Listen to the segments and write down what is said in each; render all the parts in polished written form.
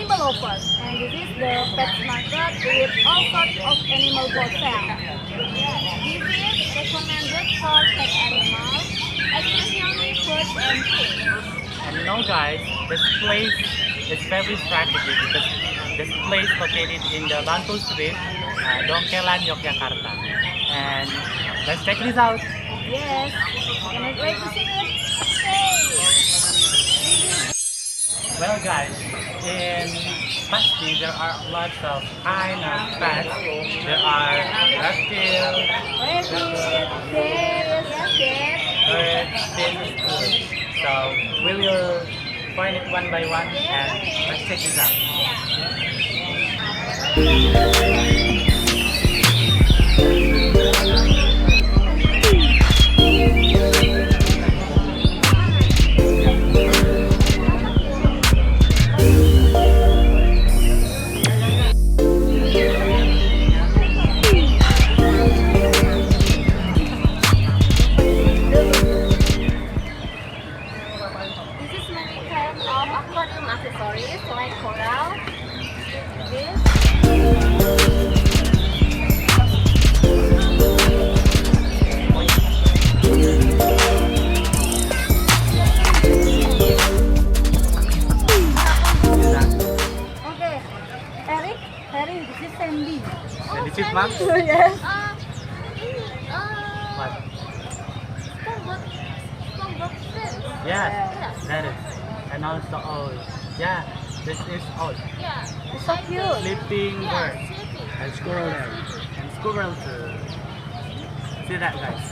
And this is the pet market with all sorts of animal for sale. This is recommended for pet animals, especially birds and fish. And you know guys, this place is very strategic because this place located in the Bantul Street, Dongkelan, Yogyakarta. And let's check this out. Yes, cannot wait to see it. Well guys, in Pasty there are lots of kind of pets. There are reptiles, birds, fish, food. So we will find it one by one and let's check this out. Accessories like coral, this. Okay, Eric, this is Sandy. And this is Mom? Yes. What? Yes. Yeah, that is. And also owl. Yeah, this is owl. Yeah, it's so cute. Sleeping bird. And squirrel there. And squirrel too. See that guys?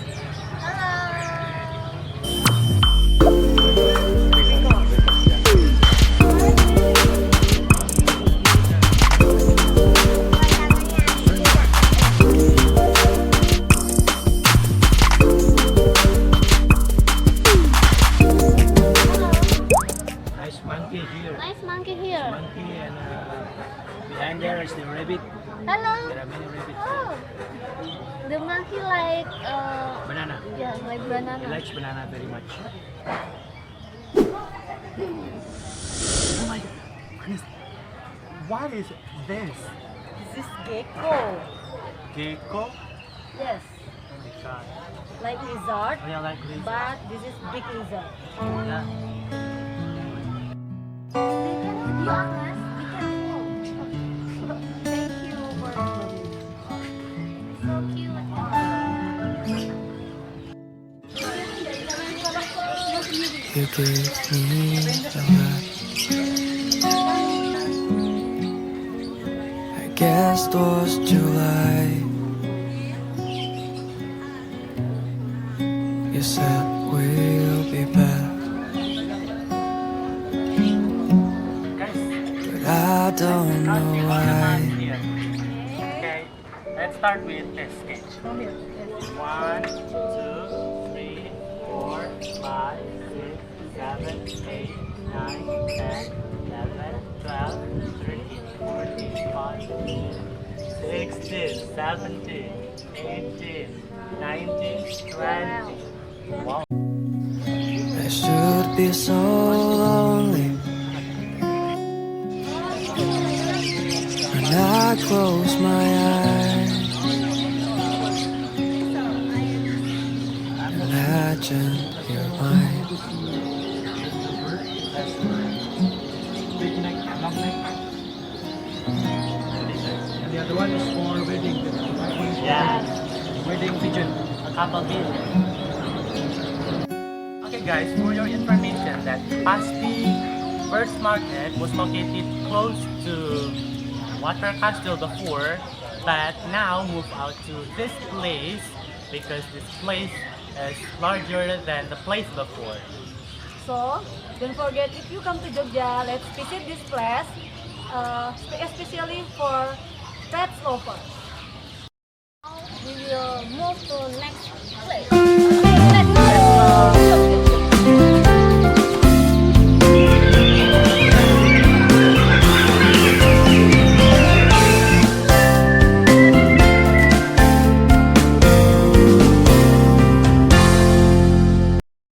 Nice monkey here. Monkey and behind there is the rabbit. Hello. There are many rabbits. Oh, the monkey like Banana. yeah, like He banana. likes banana very much. Oh my goodness. What is this? This is gecko. Gecko? Yes, Oh my god. like lizard, Oh yeah, like this. but this is big lizard. Yeah. They can hit you unless be careful. Thank you for so cute. You gave me a lot. I guess it was July. You said we'll be back, but I don't know why. Okay, let's start with this sketch. 1, 2, 3, 4, 5, 6, 7, 8, 9, 10, 11, 12, 13, 14, 15, 16, 17, 18, 19, 20. Wow. I should be so lonely when I close my eyes. Imagine you're mine. Big neck, long neck. And the other one is for wedding. Yeah, Wedding pigeon. a couple billion. Okay guys, for your information that Pasty Birds Market was located close to Water Castle before, but now moved out to this place because this place is larger than the place before. So don't forget, if you come to Jogja, let's visit this place, especially for pets lovers.